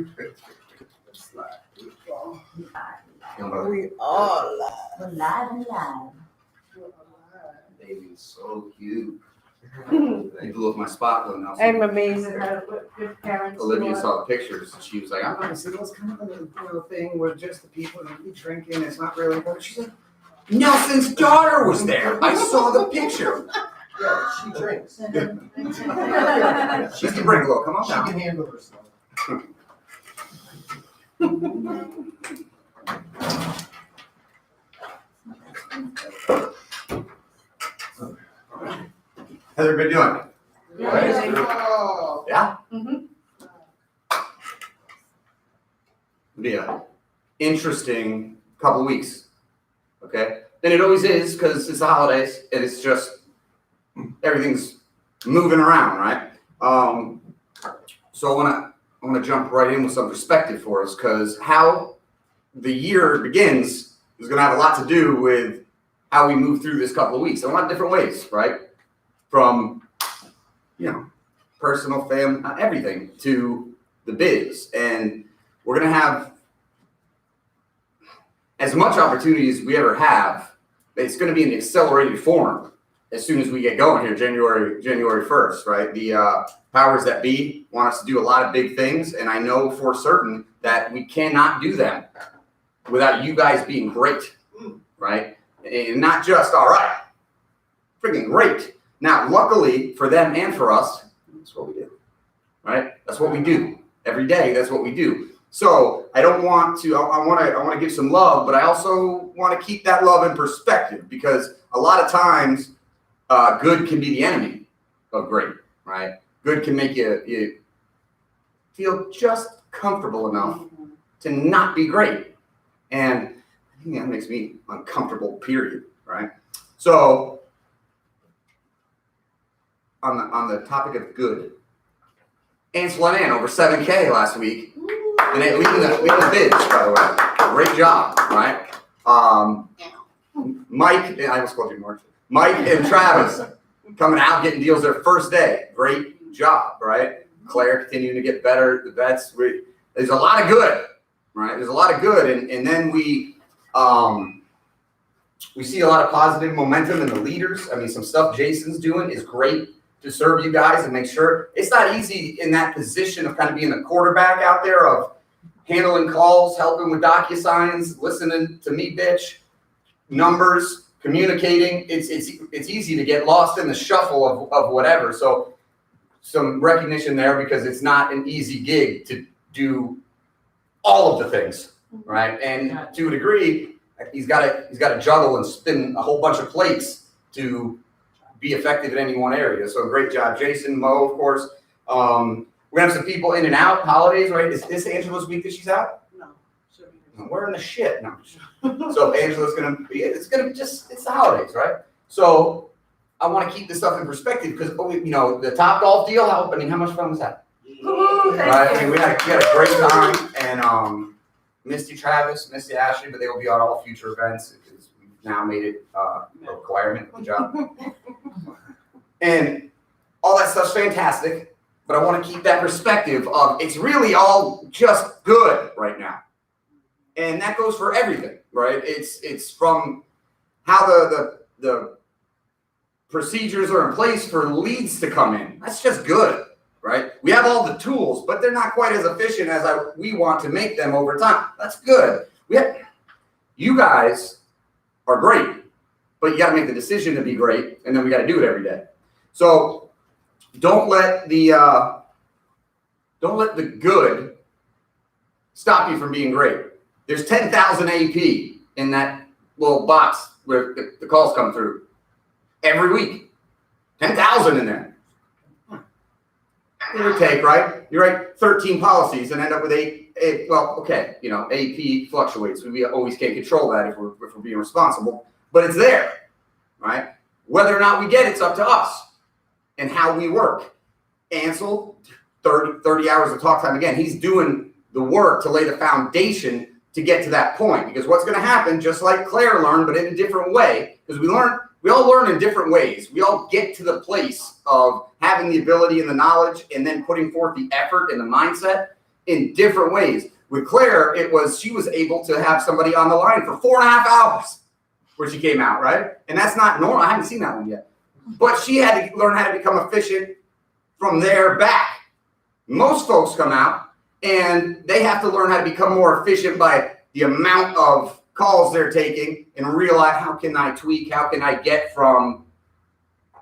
We are live. We're live and live. Baby's so cute. They blew up my spot though now. I'm amazed. Good parents. Olivia saw the pictures and she was like, I'm I said, well, it's kind of a thing where just the people that be drinking, it's not really important. She's like, Nelson's daughter was there. I saw the picture. Yeah, she drinks. she can bring a little, come on She down. can handle herself. How's everybody doing? Yeah? Mhm. It'll be an interesting couple weeks. Okay? And it always is because it's the holidays and it's just everything's moving around, right? So I wanna jump right in with some perspective for us because how the year begins is gonna have a lot to do with how we move through this couple of weeks in a lot of different ways, right? From, personal, family, everything to the biz. And we're going to have as much opportunity as we ever have. It's going to be in accelerated form as soon as we get going here, January 1st, right? The powers that be want us to do a lot of big things. And I know for certain that we cannot do them without you guys being great, right? And not just, all right, freaking great. Now, luckily for them and for us, that's what we do, right? That's what we do every day. That's what we do. So I don't want to. I want to give some love, but I also want to keep that love in perspective because a lot of times, good can be the enemy of great, right? Good can make you feel just comfortable enough to not be great, and I think that makes me uncomfortable. Period. Right? So. On the topic of good, Ansel and Ann over 7K last week, and they leading the bids, by the way. Great job, right? Mike, I almost called you Mark. Mike and Travis coming out getting deals their first day. Great job, right? Claire continuing to get better. The vets, there's a lot of good, right? There's a lot of good, and then we see a lot of positive momentum in the leaders. I mean, some stuff Jason's doing is great to serve you guys and make sure it's not easy in that position of kind of being the quarterback out there of handling calls, helping with DocuSigns, listening to me, bitch, numbers, communicating. It's easy to get lost in the shuffle of whatever. So some recognition there because it's not an easy gig to do all of the things, right? And to a degree, he's got to juggle and spin a whole bunch of plates to be effective in any one area. So great job, Jason, Mo, of course. We're gonna have some people in and out, holidays, right? Is this Angela's week that she's out? No. We're in the shit. No. So Angela's it's the holidays, right? So I want to keep this stuff in perspective because, the Top Golf deal, how much fun was that? Right? I mean, we had a great time, and Misty Travis, Misty Ashley, but they will be on all future events because we've now made it a requirement of the job. And all that stuff's fantastic, but I want to keep that perspective of it's really all just good right now. And that goes for everything, right? It's from how the procedures are in place for leads to come in. That's just good, right? We have all the tools, but they're not quite as efficient as we want to make them over time. That's good. You guys are great, but you got to make the decision to be great, and then we got to do it every day. So don't let the good stop you from being great. There's 10,000 AP in that little box where the calls come through every week. 10,000 in there. Give or take, right? You write 13 policies and end up with eight. Well, okay, AP fluctuates. We always can't control that if we're being responsible, but it's there, right? Whether or not we get it's up to us and how we work. Ansel, 30 hours of talk time again. He's doing the work to lay the foundation to get to that point. Because what's going to happen, just like Claire learned, but in a different way, because we all learn in different ways. We all get to the place of having the ability and the knowledge and then putting forth the effort and the mindset. in different ways. With Claire, she was able to have somebody on the line for 4.5 hours where she came out, right? And that's not normal. I haven't seen that one yet. But she had to learn how to become efficient from there back. Most folks come out and they have to learn how to become more efficient by the amount of calls they're taking and realize, how can I tweak? How can I get from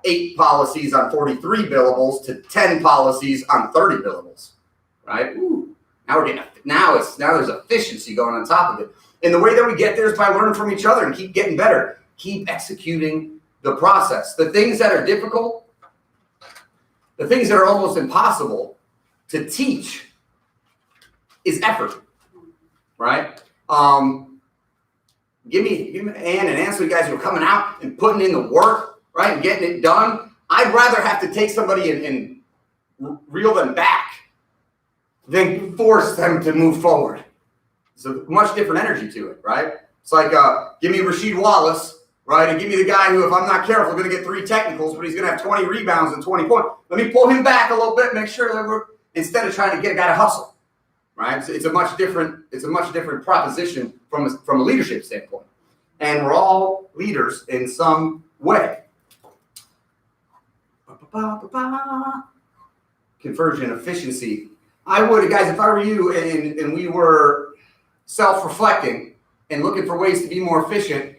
8 policies on 43 billables to 10 policies on 30 billables, right? Ooh, now there's efficiency going on top of it. And the way that we get there is by learning from each other and keep getting better, keep executing the process. The things that are difficult, the things that are almost impossible to teach is effort, right? Give me Ann and Ansel, you guys who are coming out and putting in the work, right, and getting it done. I'd rather have to take somebody and reel them back than force them to move forward. It's a much different energy to it, right? It's like, give me Rasheed Wallace, right, and give me the guy who, if I'm not careful, is going to get 3 technicals, but he's going to have 20 rebounds and 20 points. Let me pull him back a little bit, make sure that we're, instead of trying to get a guy to hustle, right? It's a much different proposition from a leadership standpoint. And we're all leaders in some way. Conversion efficiency. I would, guys, if I were you and we were self-reflecting and looking for ways to be more efficient,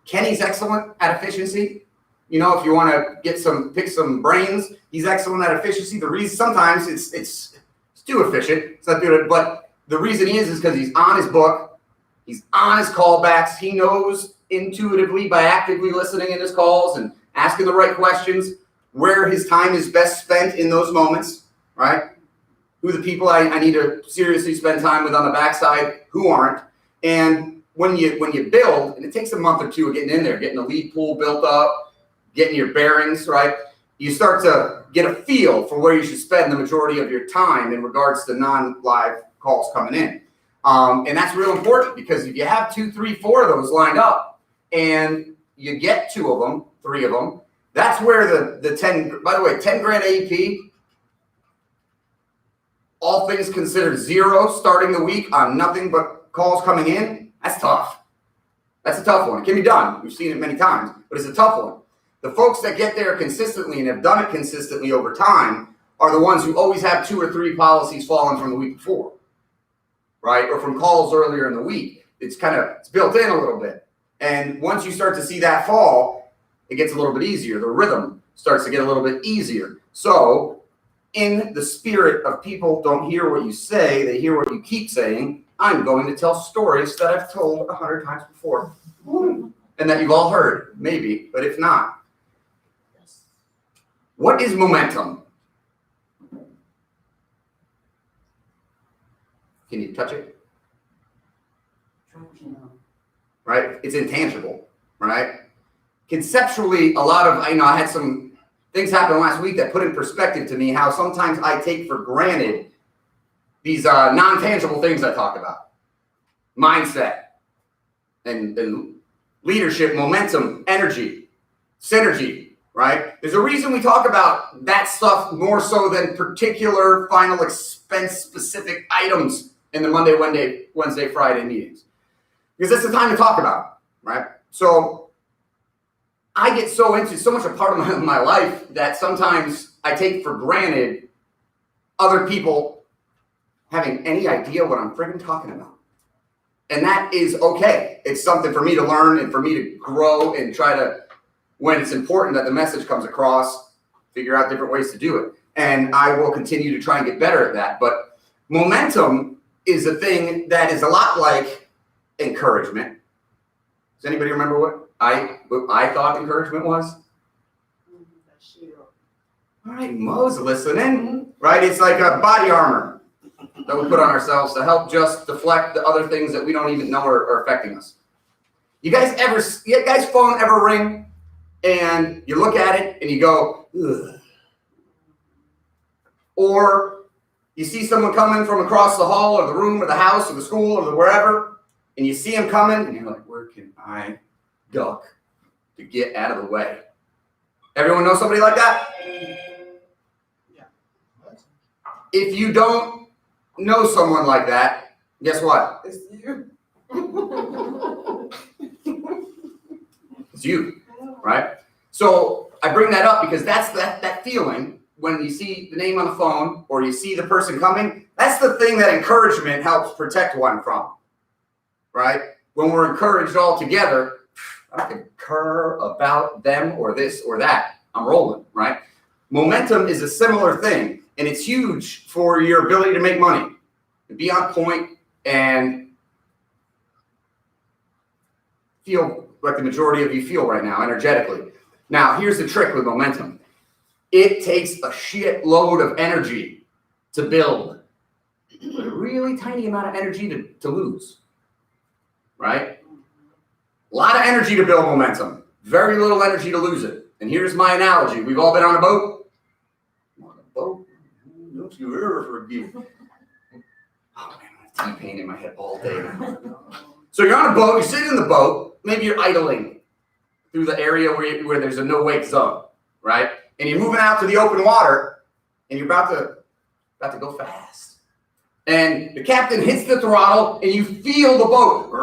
Kenny's excellent at efficiency. You know, if you want to pick some brains, he's excellent at efficiency. The reason sometimes it's too efficient. It's not good, but the reason he is because he's on his book, he's on his callbacks. He knows intuitively by actively listening in his calls and asking the right questions where his time is best spent in those moments, right? Who the people I need to seriously spend time with on the backside, who aren't. And when you build, and it takes a month or two of getting in there, getting the lead pool built up, getting your bearings, right? You start to get a feel for where you should spend the majority of your time in regards to non-live calls coming in. And that's real important because if you have 2, 3, 4 of those lined up and you get 2 of them, 3 of them, that's where the 10, by the way, 10 grand AEP, all things considered, 0 starting the week on nothing but calls coming in, that's tough. That's a tough one. It can be done. We've seen it many times, but it's a tough one. The folks that get there consistently and have done it consistently over time are the ones who always have 2 or 3 policies falling from the week before, right? Or from calls earlier in the week. It's built in a little bit. And once you start to see that fall, it gets a little bit easier. The rhythm starts to get a little bit easier. So in the spirit of people don't hear what you say, they hear what you keep saying, I'm going to tell stories that I've told 100 times before. And that you've all heard, maybe, but if not. What is momentum? Can you touch it? Right? It's intangible, right? Conceptually, a lot of, I had some things happen last week that put in perspective to me how sometimes I take for granted these non-tangible things I talk about. Mindset and leadership, momentum, energy, synergy, right? There's a reason we talk about that stuff more so than particular final expense specific items in the Monday, Wednesday, Friday meetings. Because that's the time to talk about, right? So I get so into so much a part of my life that sometimes I take for granted other people having any idea what I'm friggin' talking about. And that is okay. It's something for me to learn and for me to grow and try to, when it's important that the message comes across, figure out different ways to do it. And I will continue to try and get better at that. But momentum is a thing that is a lot like encouragement. Does anybody remember what I thought encouragement was? All right, Mo's listening, right? It's like a body armor that we put on ourselves to help just deflect the other things that we don't even know are affecting us. You guys' phone ever ring and you look at it and you go, ugh. Or you see someone coming from across the hall or the room or the house or the school or the wherever, and you see them coming and you're like, where can I duck to get out of the way? Everyone know somebody like that? If you don't know someone like that, guess what? It's you. It's you, right? So I bring that up because that's that feeling when you see the name on the phone or you see the person coming. That's the thing that encouragement helps protect one from, right? When we're encouraged all together, I don't care about them or this or that. I'm rolling, right? Momentum is a similar thing, and it's huge for your ability to make money, to be on point and feel like the majority of you feel right now, energetically. Now, here's the trick with momentum. It takes a shitload of energy to build, but a really tiny amount of energy to lose, right? A lot of energy to build momentum, very little energy to lose it. And here's my analogy. We've all been on a boat. On a boat? Don't you ever forget. Oh, man, I have T-pain in my head all day now. So you're on a boat, you sit in the boat, maybe you're idling through the area where there's a no-wake zone, right? And you're moving out to the open water, and you're about to go fast. And the captain hits the throttle, and you feel the boat.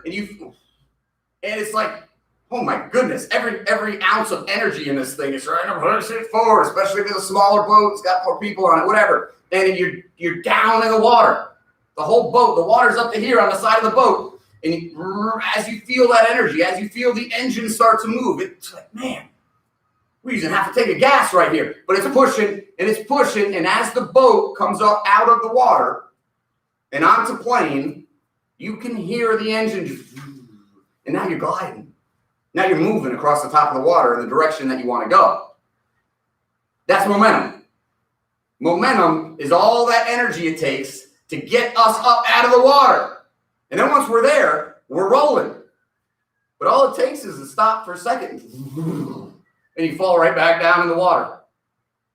And it's like, oh my goodness, every ounce of energy in this thing is trying to push it forward, especially if it's a smaller boat, it's got more people on it, whatever. And you're down in the water. The whole boat, the water's up to here on the side of the boat. And as you feel that energy, as you feel the engine start to move, it's like, man, we even have to take a gas right here. But it's pushing, and it's pushing, and as the boat comes up out of the water and onto plane, you can hear the engine just, and now you're gliding. Now you're moving across the top of the water in the direction that you want to go. That's momentum. Momentum is all that energy it takes to get us up out of the water. And then once we're there, we're rolling. But all it takes is to stop for a second. And you fall right back down in the water.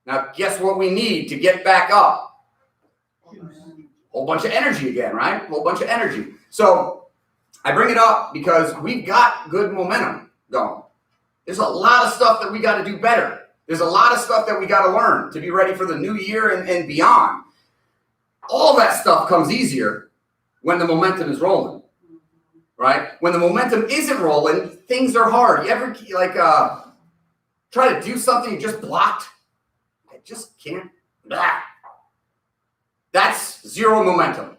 Now, guess what we need to get back up? Whole bunch of energy again, right? Whole bunch of energy. So I bring it up because we've got good momentum going. There's a lot of stuff that we got to do better. There's a lot of stuff that we got to learn to be ready for the new year and beyond. All that stuff comes easier when the momentum is rolling, right? When the momentum isn't rolling, things are hard. You ever try to do something you just blocked? I just can't. Blah. That's zero momentum.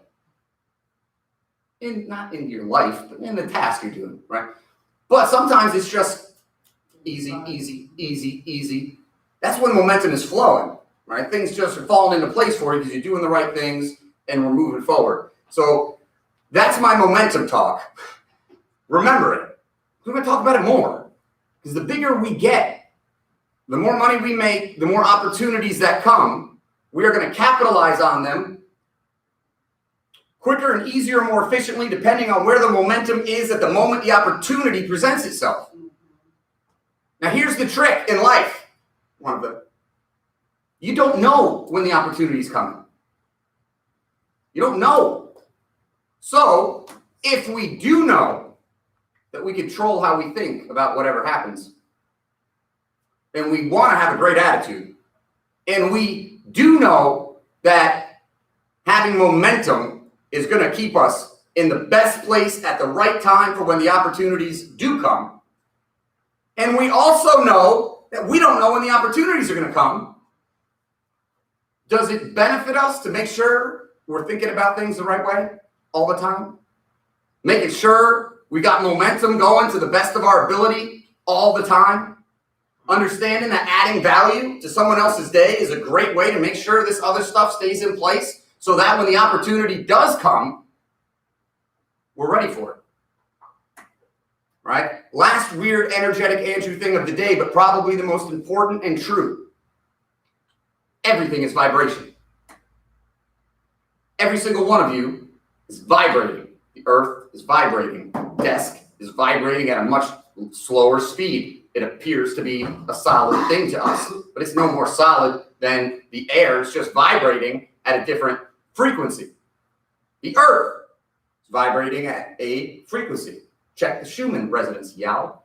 Not in your life, but in the task you're doing, right? But sometimes it's just easy, easy, easy, easy. That's when momentum is flowing, right? Things just are falling into place for you because you're doing the right things and we're moving forward. So that's my momentum talk. Remember it. We're going to talk about it more because the bigger we get, the more money we make, the more opportunities that come, we are going to capitalize on them quicker and easier, more efficiently, depending on where the momentum is at the moment the opportunity presents itself. Now, here's the trick in life. One of them. You don't know when the opportunity is coming. You don't know. So, if we do know that we control how we think about whatever happens, and we want to have a great attitude, and we do know that having momentum is going to keep us in the best place at the right time for when the opportunities do come, and we also know that we don't know when the opportunities are going to come, does it benefit us to make sure we're thinking about things the right way all the time? Making sure we got momentum going to the best of our ability all the time? Understanding that adding value to someone else's day is a great way to make sure this other stuff stays in place so that when the opportunity does come, we're ready for it. Right? Last weird, energetic Andrew thing of the day, but probably the most important and true. Everything is vibration. Every single one of you is vibrating. The earth is vibrating. Desk is vibrating at a much slower speed. It appears to be a solid thing to us, but it's no more solid than the air. It's just vibrating at a different frequency. The earth is vibrating at a frequency. Check the Schumann resonance, y'all.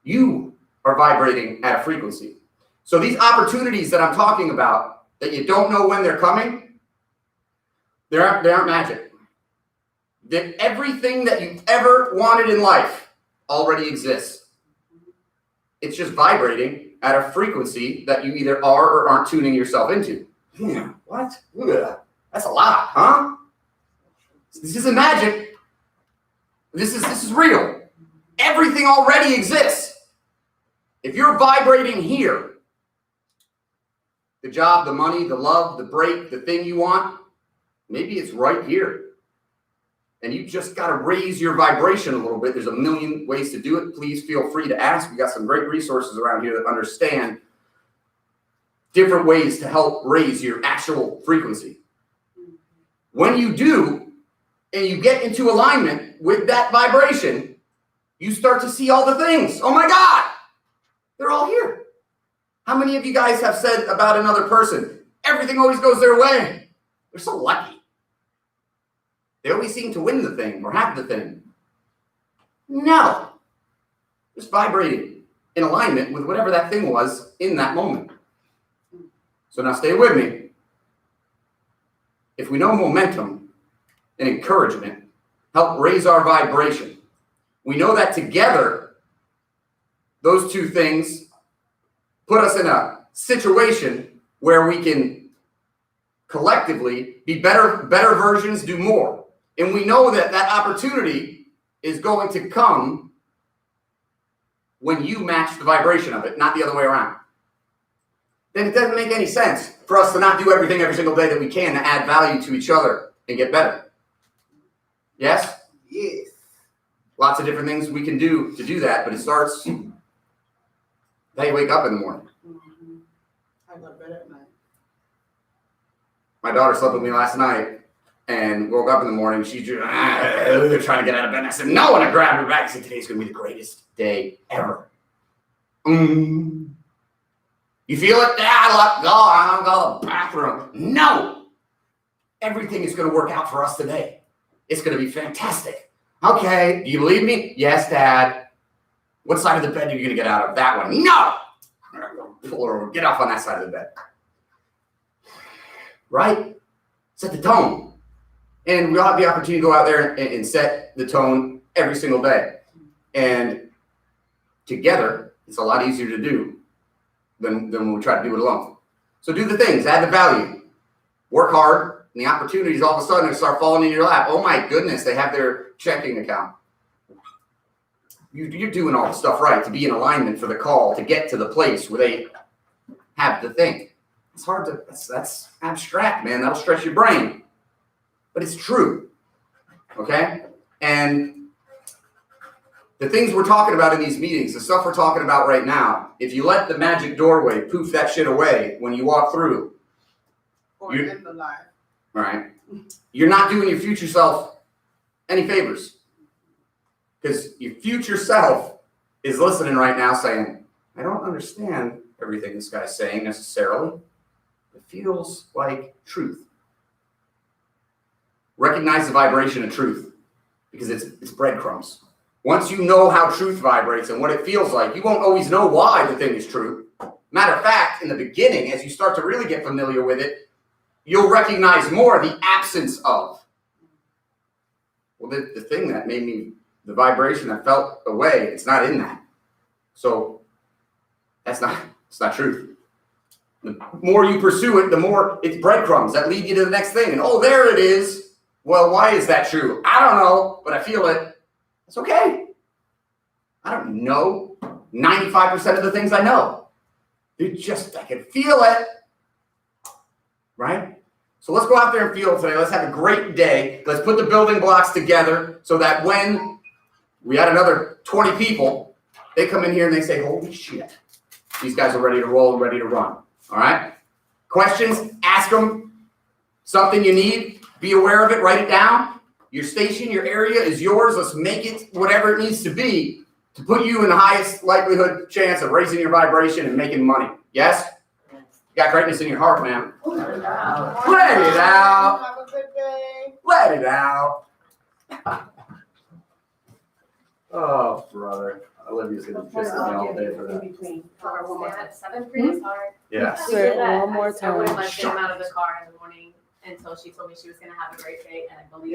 You are vibrating at a frequency. So these opportunities that I'm talking about, that you don't know when they're coming, They aren't magic. Everything that you've ever wanted in life already exists. It's just vibrating at a frequency that you either are or aren't tuning yourself into. Yeah, what? Ugh, that's a lot, huh? This isn't magic. This is real. Everything already exists. If you're vibrating here, the job, the money, the love, the break, the thing you want, maybe it's right here. And you just got to raise your vibration a little bit. There's a million ways to do it. Please feel free to ask. We got some great resources around here that understand different ways to help raise your actual frequency. When you do, and you get into alignment with that vibration, you start to see all the things. Oh my God, they're all here. How many of you guys have said about another person, everything always goes their way? They're so lucky. They always seem to win the thing or have the thing. No. Just vibrating in alignment with whatever that thing was in that moment. So now stay with me. If we know momentum and encouragement help raise our vibration, we know that together, those two things put us in a situation where we can collectively be better versions, do more. And we know that that opportunity is going to come when you match the vibration of it, not the other way around. Then it doesn't make any sense for us to not do everything every single day that we can to add value to each other and get better. Yes? Yes. Lots of different things we can do to do that, but it starts how you wake up in the morning. I go to bed at night. My daughter slept with me last night and woke up in the morning. She's just trying to get out of bed. And I said, no, and I grabbed her back. I said, today's going to be the greatest day ever. You feel it? Yeah, I'm going to the bathroom. No. Everything is going to work out for us today. It's going to be fantastic. Okay. Do you believe me? Yes, Dad. What side of the bed are you going to get out of? That one. No. Pull her over. Get off on that side of the bed. Right? Set the tone. And we'll have the opportunity to go out there and set the tone every single day. And together, it's a lot easier to do than when we try to do it alone. So do the things, add the value, work hard, and the opportunities all of a sudden start falling in your lap. Oh my goodness, they have their checking account. You're doing all the stuff right to be in alignment for the call, to get to the place where they have the thing. It's hard to, that's abstract, man. That'll stretch your brain. But it's true. Okay? And the things we're talking about in these meetings, the stuff we're talking about right now, if you let the magic doorway poof that shit away when you walk through, Or in the life. right? You're not doing your future self any favors. Because your future self is listening right now saying, I don't understand everything this guy's saying necessarily. It feels like truth. Recognize the vibration of truth because it's breadcrumbs. Once you know how truth vibrates and what it feels like, you won't always know why the thing is true. Matter of fact, in the beginning, as you start to really get familiar with it, you'll recognize more the absence of. Well, the thing that made me, the vibration that felt away, it's not in that. So it's not truth. The more you pursue it, the more it's breadcrumbs that lead you to the next thing. And oh, there it is. Well, why is that true? I don't know, but I feel it. It's okay. I don't know 95% of the things I know. I can feel it. Right? So let's go out there and feel it today. Let's have a great day. Let's put the building blocks together so that when we had another 20 people, they come in here and they say, holy shit, these guys are ready to roll and ready to run. All right? Questions? Ask them. Something you need? Be aware of it. Write it down. Your station, your area is yours. Let's make it whatever it needs to be to put you in the highest likelihood chance of raising your vibration and making money. Yes? You got greatness in your heart, man. Let it out. Have a good day. Let it out. Oh, brother. Olivia's going to be pissing me all day for that. Stand at 7 for you, sorry. Yeah. Say it one more I wouldn't time. let him out of the car in the morning. until she told me she was gonna have a great day, and I believe